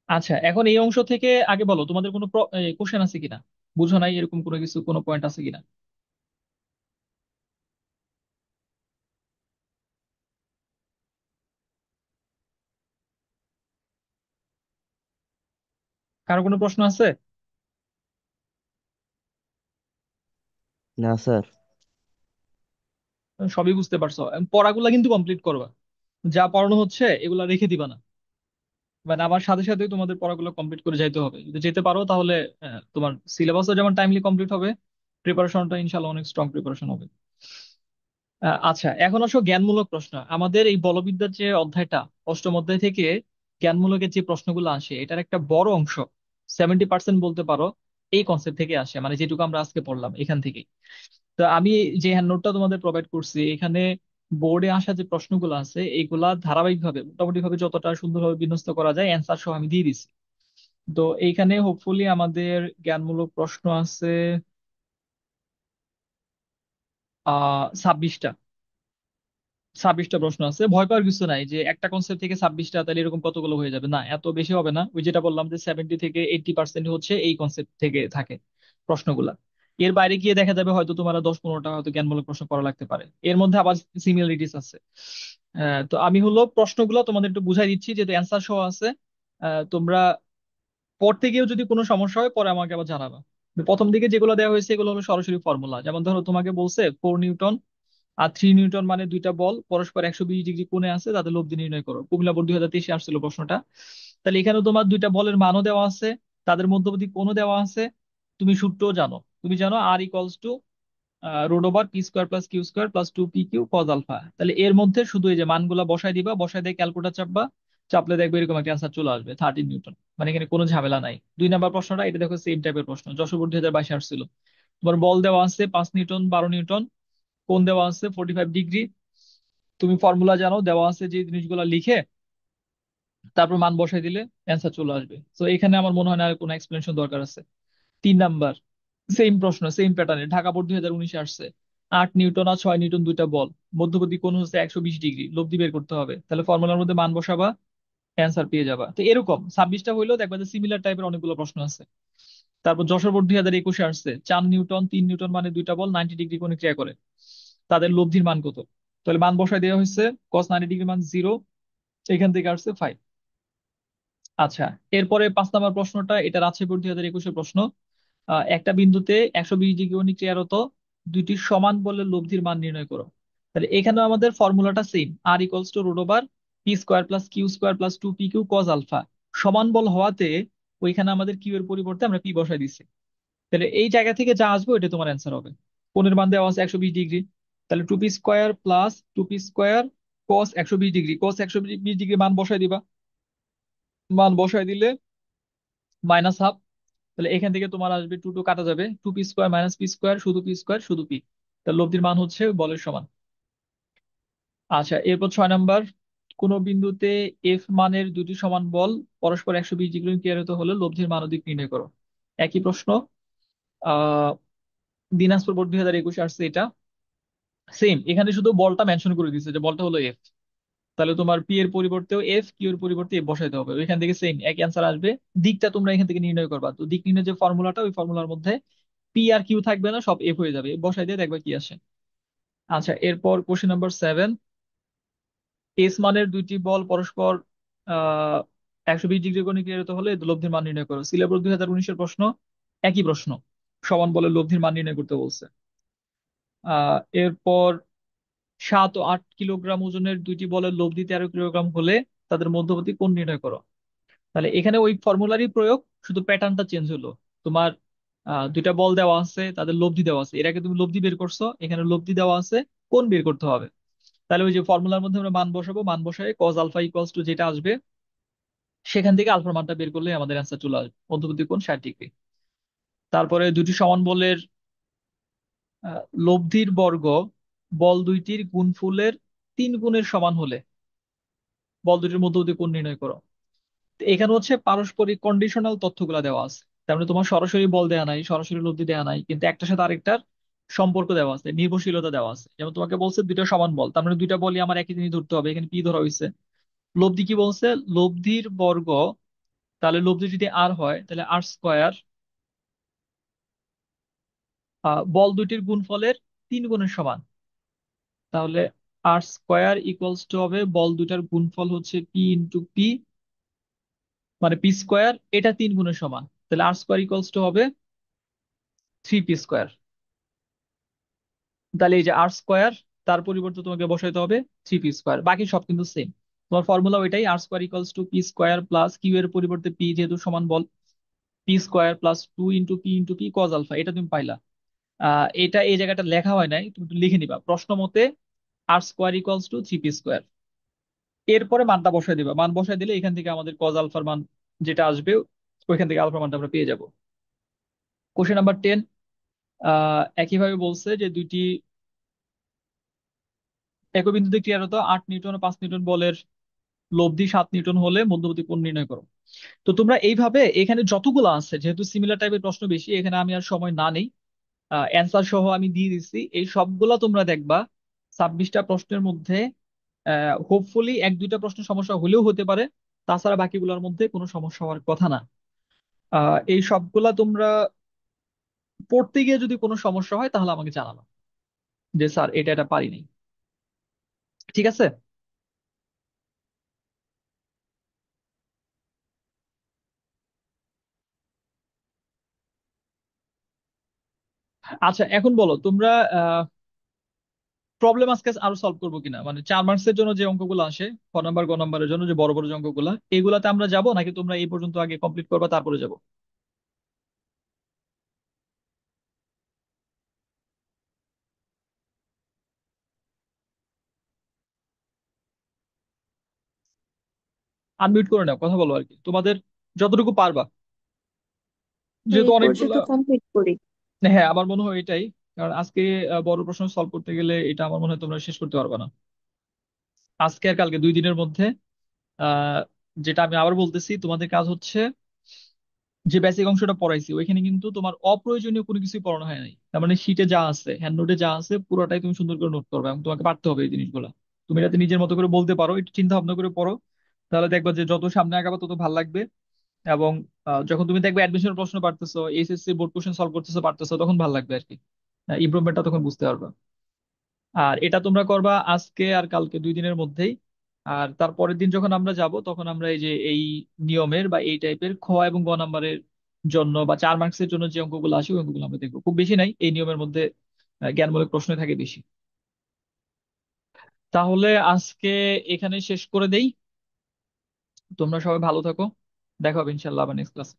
আচ্ছা, এখন এই অংশ থেকে আগে বলো তোমাদের কোনো কোশ্চেন আছে কিনা, বুঝো নাই এরকম কোনো কিছু, কোনো পয়েন্ট আছে কিনা? কারো কোনো প্রশ্ন আছে? না স্যার। সবই বুঝতে পারছো? পড়াগুলা কিন্তু কমপ্লিট করবা, যা পড়ানো হচ্ছে এগুলা রেখে দিবা না। মানে আমার সাথে সাথে তোমাদের পড়াগুলো কমপ্লিট করে যাইতে হবে। যদি যেতে পারো তাহলে তোমার সিলেবাসও যেমন টাইমলি কমপ্লিট হবে, প্রিপারেশনটা ইনশাল্লাহ অনেক স্ট্রং প্রিপারেশন হবে। আচ্ছা, এখন আসো জ্ঞানমূলক প্রশ্ন। আমাদের এই বলবিদ্যার যে অধ্যায়টা, অষ্টম অধ্যায় থেকে জ্ঞানমূলকের যে প্রশ্নগুলো আসে এটার একটা বড় অংশ, 70% বলতে পারো, এই কনসেপ্ট থেকে আসে, মানে যেটুকু আমরা আজকে পড়লাম এখান থেকে। তো আমি যে হ্যান্ড নোটটা তোমাদের প্রোভাইড করছি এখানে বোর্ডে আসা যে প্রশ্নগুলো আছে এইগুলা ধারাবাহিকভাবে মোটামুটি ভাবে যতটা সুন্দরভাবে বিন্যস্ত করা যায় অ্যান্সার সহ আমি দিয়ে দিছি। তো এইখানে হোপফুলি আমাদের জ্ঞানমূলক প্রশ্ন আছে 26টা। 26টা প্রশ্ন আছে, ভয় পাওয়ার কিছু নাই যে একটা কনসেপ্ট থেকে 26টা তাহলে এরকম কতগুলো হয়ে যাবে, না এত বেশি হবে না। ওই যেটা বললাম যে 70 থেকে 80% হচ্ছে এই কনসেপ্ট থেকে থাকে প্রশ্নগুলা। এর বাইরে গিয়ে দেখা যাবে হয়তো তোমার 10-15টা হয়তো জ্ঞানমূলক প্রশ্ন করা লাগতে পারে, এর মধ্যে আবার সিমিলারিটিস আছে। তো আমি হলো প্রশ্নগুলো তোমাদের একটু বুঝাই দিচ্ছি যেহেতু অ্যান্সার সহ আছে। তোমরা পড়তে গিয়েও যদি কোনো সমস্যা হয় পরে আমাকে আবার জানাবা। প্রথম দিকে যেগুলো দেওয়া হয়েছে এগুলো হলো সরাসরি ফর্মুলা, যেমন ধরো তোমাকে বলছে 4 নিউটন আর 3 নিউটন মানে দুইটা বল পরস্পর 120 ডিগ্রি কোণে আছে, তাদের লব্ধি নির্ণয় করো। কুমিল্লা বোর্ড 2023 আসছিল প্রশ্নটা। তাহলে এখানে তোমার দুইটা বলের মানও দেওয়া আছে, তাদের মধ্যবর্তী কোণও দেওয়া আছে। তুমি সূত্রও জানো, তুমি জানো R equals to root over P square plus Q square plus 2 P Q cos alpha. তাহলে এর মধ্যে শুধু এই যে মানগুলা বসাই দিবা, বসাই দিয়ে ক্যালকুলেটর চাপবা, চাপলে দেখবে এরকম একটা অ্যান্সার চলে আসবে 13 নিউটন। মানে এখানে কোনো ঝামেলা নাই। 2 নাম্বার প্রশ্নটা এটা দেখো সেম টাইপের প্রশ্ন, যশোর বোর্ড 2022 আসছিল। তোমার বল দেওয়া আছে 5 নিউটন, 12 নিউটন, কোণ দেওয়া আছে 45 ডিগ্রি। তুমি ফর্মুলা জানো, দেওয়া আছে যে জিনিসগুলো লিখে তারপর মান বসাই দিলে অ্যান্সার চলে আসবে। তো এখানে আমার মনে হয় না আর কোনো এক্সপ্লেনেশন দরকার আছে। 3 নাম্বার, সেম প্রশ্ন, সেম প্যাটার্নে, ঢাকা বোর্ড 2019 আসছে। 8 নিউটন আর 6 নিউটন দুইটা বল, মধ্যবর্তী কোণ হচ্ছে 120 ডিগ্রি, লব্ধি বের করতে হবে। তাহলে ফর্মুলার মধ্যে মান বসাবা, অ্যান্সার পেয়ে যাবা। তো এরকম 26টা হইলেও দেখবা যে সিমিলার টাইপের অনেকগুলো প্রশ্ন আছে। তারপর যশোর বোর্ড 2021 আসছে, 4 নিউটন 3 নিউটন মানে দুইটা বল 90 ডিগ্রি কোণে ক্রিয়া করে, তাদের লব্ধির মান কত? তাহলে মান বসায় দেওয়া হয়েছে, কস 90 ডিগ্রি মান 0, এখান থেকে আসছে 5। আচ্ছা, এরপরে 5 নাম্বার প্রশ্নটা, এটা রাজশাহী বোর্ড 2021 প্রশ্ন। একটা বিন্দুতে 120 ডিগ্রি কোণে ক্রিয়ারত দুইটি সমান বলের লব্ধির মান নির্ণয় করো। তাহলে এখানেও আমাদের ফর্মুলাটা সেম, আর equals to root over P square plus Q square plus 2 P Q cos alpha. সমান বল হওয়াতে ওইখানে আমাদের কিউ এর পরিবর্তে আমরা পি বসাই দিচ্ছি। তাহলে এই জায়গা থেকে যা আসবে ওইটা তোমার অ্যান্সার হবে। কোণের মান দেওয়া আছে 120 ডিগ্রি, তাহলে 2 p square plus 2 p square cos 120 degree, cos 120 degree মান বসাই দিবা। মান বসাই দিলে -হাফ। তাহলে এখান থেকে তোমার আসবে 2 2 কাটা যাবে, 2 p square minus P square, শুধু পি স্কোয়ার শুধু পি। তাহলে লব্ধির মান হচ্ছে বলের সমান। আচ্ছা, এরপর 6 নাম্বার, কোন বিন্দুতে এফ মানের দুটি সমান বল পরস্পর 120 ডিগ্রি ক্রিয়ারত হলে লব্ধির মান ও দিক নির্ণয় করো। একই প্রশ্ন। আহ দিনাজপুর বোর্ড 2021 আসছে এটা। সেম, এখানে শুধু বলটা মেনশন করে দিচ্ছে যে বলটা হলো এফ। তাহলে তোমার পি এর পরিবর্তেও এফ, কিউ এর পরিবর্তে এফ বসাইতে হবে, ওইখান থেকে সেম এক অ্যান্সার আসবে। দিকটা তোমরা এখান থেকে নির্ণয় করবা, তো দিক নির্ণয় যে ফর্মুলাটা ওই ফর্মুলার মধ্যে পি আর কিউ থাকবে না, সব এফ হয়ে যাবে, F বসাই দিয়ে দেখবা কি আসে। আচ্ছা, এরপর কোশ্চেন নাম্বার 7, এস মানের দুইটি বল পরস্পর 120 ডিগ্রি কোণে ক্রিয়ারত হলে লব্ধির মান নির্ণয় করো। সিলেবাস 2019 প্রশ্ন, একই প্রশ্ন, সমান বলের লব্ধির মান নির্ণয় করতে বলছে। এরপর 7 ও 8 কিলোগ্রাম ওজনের দুইটি বলের লব্ধি 13 কিলোগ্রাম হলে তাদের মধ্যবর্তী কোণ নির্ণয় করো। তাহলে এখানে ওই ফর্মুলারই প্রয়োগ, শুধু প্যাটার্নটা চেঞ্জ হলো। তোমার দুইটা বল দেওয়া আছে, তাদের লব্ধি দেওয়া আছে, এর আগে তুমি লব্ধি বের করছো, এখানে লব্ধি দেওয়া আছে, কোণ বের করতে হবে। তাহলে ওই যে ফর্মুলার মধ্যে আমরা মান বসাবো, মান বসায় কজ আলফা ইকুয়ালস টু যেটা আসবে সেখান থেকে আলফার মানটা বের করলে আমাদের অ্যান্সার চলে আসবে, মধ্যবর্তী কোণ 60 ডিগ্রি। তারপরে দুটি সমান বলের লব্ধির বর্গ বল দুইটির গুণফুলের 3 গুণের সমান হলে বল দুটির মধ্যবর্তী কোণ নির্ণয় করো। তো এখানে হচ্ছে পারস্পরিক কন্ডিশনাল তথ্যগুলো দেওয়া আছে। তার মানে তোমার সরাসরি বল দেওয়া নাই, সরাসরি লব্ধি দেওয়া নাই, কিন্তু একটার সাথে আরেকটার সম্পর্ক দেওয়া আছে, নির্ভরশীলতা দেওয়া আছে। যেমন তোমাকে বলছে দুইটা সমান বল, তার মানে দুইটা বলই আমার একই জিনিস ধরতে হবে, এখানে পি ধরা হয়েছে। লব্ধি কি বলছে, লব্ধির বর্গ তাহলে লব্ধি যদি আর হয় তাহলে আর স্কোয়ার বল দুইটির গুণফলের 3 গুণের সমান। তাহলে আর স্কোয়ার ইকুয়ালস টু হবে বল দুইটার গুণফল হচ্ছে পি ইন্টু পি, মানে পি স্কোয়ার, এটা 3 গুণের সমান। তাহলে আর স্কোয়ার ইকুয়ালস টু হবে 3p স্কোয়ার। তাহলে এই যে আর স্কোয়ার, তার পরিবর্তে তোমাকে বসাইতে হবে 3p স্কোয়ার, বাকি সব কিন্তু সেম। তোমার ফর্মুলা ওইটাই, R square equals to p square plus q এর পরিবর্তে পি যেহেতু সমান বল, p square plus 2 into p cos alpha, এটা তুমি পাইলা। এটা এই জায়গাটা লেখা হয় নাই, তুমি একটু লিখে নিবা প্রশ্ন মতে R square equals to 3p square. এরপরে মানটা বসাই দিবা, মান বসাই দিলে এখান থেকে আমাদের কজ আলফার মান যেটা আসবে ওইখান থেকে আলফার মানটা আমরা পেয়ে যাব। কোশ্চেন নাম্বার 10 একইভাবে বলছে যে দুইটি একই বিন্দুতে ক্রিয়ারত 8 নিউটন ও 5 নিউটন বলের লব্ধি 7 নিউটন হলে মধ্যবর্তী কোণ নির্ণয় করো। তো তোমরা এইভাবে এখানে যতগুলো আছে, যেহেতু সিমিলার টাইপের প্রশ্ন বেশি, এখানে আমি আর সময় না নেই, অ্যান্সার সহ আমি দিয়ে দিচ্ছি। এই সবগুলা তোমরা দেখবা 26টা প্রশ্নের মধ্যে হোপফুলি 1-2টা প্রশ্ন সমস্যা হলেও হতে পারে, তাছাড়া বাকিগুলোর মধ্যে কোনো সমস্যা হওয়ার কথা না। এই সবগুলা তোমরা পড়তে গিয়ে যদি কোনো সমস্যা হয় তাহলে আমাকে জানানো যে স্যার এটা এটা পারিনি। ঠিক আছে? আচ্ছা এখন বলো তোমরা প্রবলেম আজকে আরো সলভ করবো কিনা, মানে 4 মার্কসের জন্য যে অঙ্কগুলো আসে, ক নাম্বার গ নাম্বারের জন্য যে বড় বড় যে অঙ্কগুলো, এগুলাতে আমরা যাবো নাকি তোমরা এই পর্যন্ত আগে কমপ্লিট করবা তারপরে যাবো? আনমিউট করে নাও, কথা বলো আর কি, তোমাদের যতটুকু পারবা, যেহেতু এই অনেকগুলা। পর্যন্ত কমপ্লিট করি। হ্যাঁ আমার মনে হয় এটাই, কারণ আজকে বড় প্রশ্ন সলভ করতে গেলে এটা আমার মনে হয় তোমরা শেষ করতে পারবে না আজকে আর কালকে 2 দিনের মধ্যে। আহ যেটা আমি আবার বলতেছি, তোমাদের কাজ হচ্ছে যে বেসিক অংশটা পড়াইছি ওইখানে কিন্তু তোমার অপ্রয়োজনীয় কোনো কিছুই পড়ানো হয় নাই। তার মানে শীটে যা আছে, হ্যান্ড নোটে যা আছে, পুরোটাই তুমি সুন্দর করে নোট করবে এবং তোমাকে পারতে হবে এই জিনিসগুলো। তুমি যাতে নিজের মতো করে বলতে পারো, একটু চিন্তা ভাবনা করে পড়ো, তাহলে দেখবা যে যত সামনে আগাবা তত ভালো লাগবে। এবং যখন তুমি দেখবে অ্যাডমিশনের প্রশ্ন পারতেছো, এইচএসসি বোর্ড কোশ্চেন সলভ করতেছো পারতেছো, তখন ভালো লাগবে আর কি, ইমপ্রুভমেন্টটা তখন বুঝতে পারবা। আর এটা তোমরা করবা আজকে আর কালকে 2 দিনের মধ্যেই। আর তারপরের দিন যখন আমরা যাব তখন আমরা এই যে এই নিয়মের বা এই টাইপের খ এবং গ নাম্বারের জন্য বা 4 মার্কসের জন্য যে অঙ্কগুলো আসে ওই অঙ্কগুলো আমরা দেখবো, খুব বেশি নাই এই নিয়মের মধ্যে, জ্ঞানমূলক প্রশ্ন থাকে বেশি। তাহলে আজকে এখানে শেষ করে দেই, তোমরা সবাই ভালো থাকো, দেখা হবে ইনশাল্লাহ আবার নেক্সট ক্লাস।